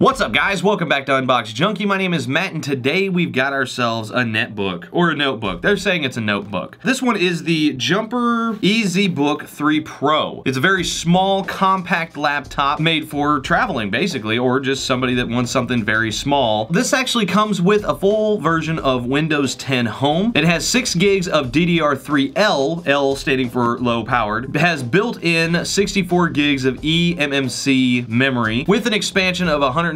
What's up, guys? Welcome back to Unbox Junkie. My name is Matt, and today we've got ourselves a netbook, or a notebook. They're saying it's a notebook. This one is the Jumper EZBOOK 3 Pro. It's a very small, compact laptop made for traveling, basically, or just somebody that wants something very small. This actually comes with a full version of Windows 10 Home. It has 6 gigs of DDR3L, L standing for low powered. It has built-in 64 gigs of eMMC memory with an expansion of 128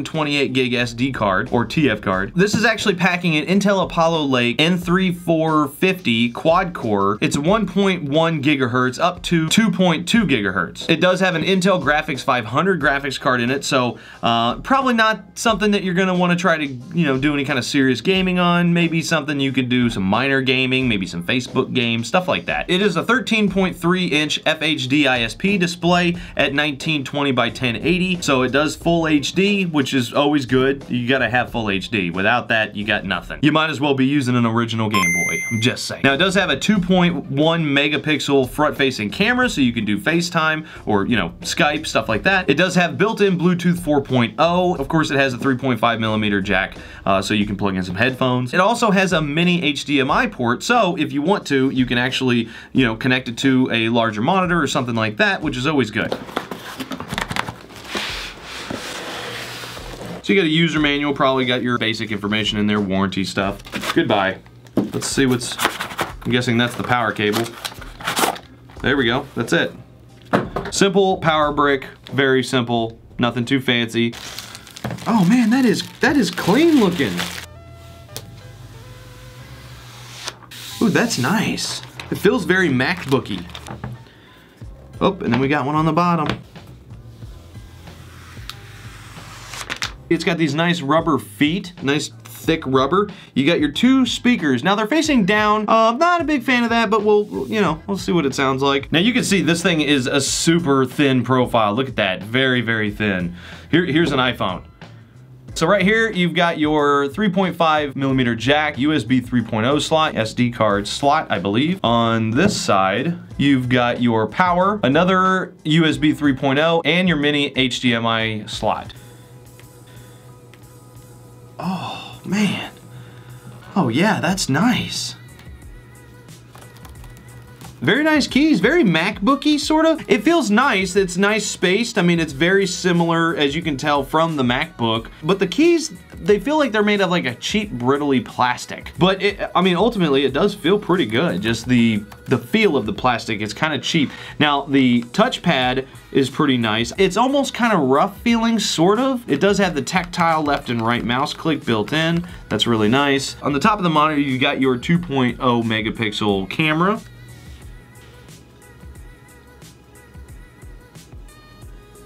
gig SD card, or TF card. This is actually packing an Intel Apollo Lake N3450 quad core. It's 1.1 gigahertz up to 2.2 gigahertz. It does have an Intel Graphics 500 graphics card in it, so probably not something that you're gonna wanna try to, do any kind of serious gaming on. Maybe something you could do some minor gaming, maybe some Facebook games, stuff like that. It is a 13.3 inch FHD ISP display at 1920 by 1080, so it does full HD, which is always good. You gotta have full HD. Without that, you got nothing. You might as well be using an original Game Boy. I'm just saying. Now, it does have a 2.1 megapixel front-facing camera, so you can do FaceTime or, Skype, stuff like that. It does have built-in Bluetooth 4.0. Of course, it has a 3.5 millimeter jack, so you can plug in some headphones. It also has a mini HDMI port, so if you want to, you can actually, connect it to a larger monitor or something like that, which is always good. So you got a user manual, probably got your basic information in there, warranty stuff. Goodbye. Let's see what's, I'm guessing that's the power cable. There we go, that's it. Simple power brick, very simple, nothing too fancy. Oh man, that is clean looking. Ooh, that's nice. It feels very MacBooky. Oh, and then we got one on the bottom. It's got these nice rubber feet, nice thick rubber. You got your 2 speakers. Now they're facing down. Not a big fan of that, but we'll see what it sounds like. Now you can see this thing is a super thin profile. Look at that, very, very thin. Here's an iPhone. So right here, you've got your 3.5 millimeter jack, USB 3.0 slot, SD card slot, I believe. On this side, you've got your power, another USB 3.0, and your mini HDMI slot. Oh, man. Oh, yeah, that's nice. Very nice keys, very MacBooky, sort of. It feels nice, it's nice spaced. I mean, it's very similar, as you can tell, from the MacBook. But the keys, they feel like they're made of like a cheap, brittly plastic. But, ultimately, it does feel pretty good. Just the feel of the plastic is kind of cheap. Now, the touchpad is pretty nice. It's almost kind of rough feeling, sort of. It does have the tactile left and right mouse click built in. That's really nice. On the top of the monitor, you got your 2.0 megapixel camera.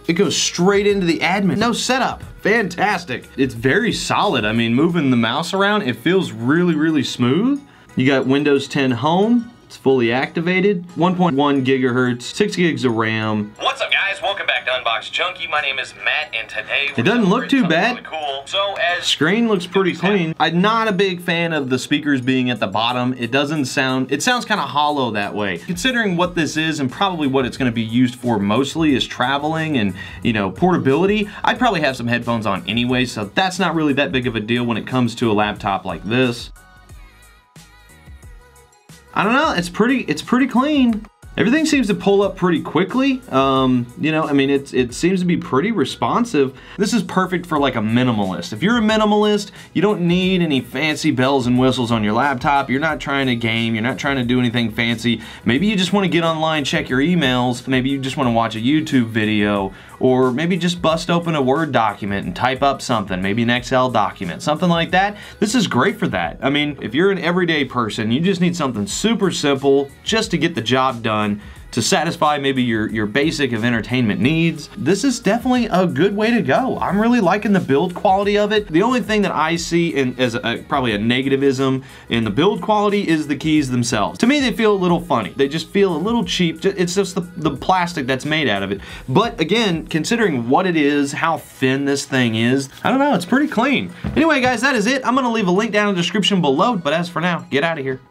It goes straight into the admin. No setup. Fantastic. It's very solid. I mean, moving the mouse around, it feels really, really smooth. You got Windows 10 Home. It's fully activated. 1.1 gigahertz, 6 gigs of RAM. What's up, guys? Welcome back to Unbox Junkie. My name is Matt, and today it doesn't look too bad. Really cool. So screen looks pretty clean. I'm not a big fan of the speakers being at the bottom. It doesn't sound, it sounds kind of hollow that way. Considering what this is and probably what it's going to be used for mostly is traveling and, portability, I'd probably have some headphones on anyway, so that's not really that big of a deal when it comes to a laptop like this. I don't know, it's pretty clean. Everything seems to pull up pretty quickly. It seems to be pretty responsive. This is perfect for like a minimalist. If you're a minimalist, you don't need any fancy bells and whistles on your laptop. You're not trying to game, you're not trying to do anything fancy. Maybe you just want to get online, check your emails. Maybe you just want to watch a YouTube video, or maybe just bust open a Word document and type up something, maybe an Excel document, something like that. This is great for that. I mean, if you're an everyday person, you just need something super simple just to get the job done, to satisfy maybe your basic of entertainment needs. This is definitely a good way to go. I'm really liking the build quality of it. The only thing that I see as probably a negativism in the build quality is the keys themselves. To me, they feel a little funny. They just feel a little cheap. It's just the plastic that's made out of it. But again, considering what it is, how thin this thing is, I don't know, it's pretty clean. Anyway, guys, that is it. I'm gonna leave a link down in the description below, but as for now, get out of here.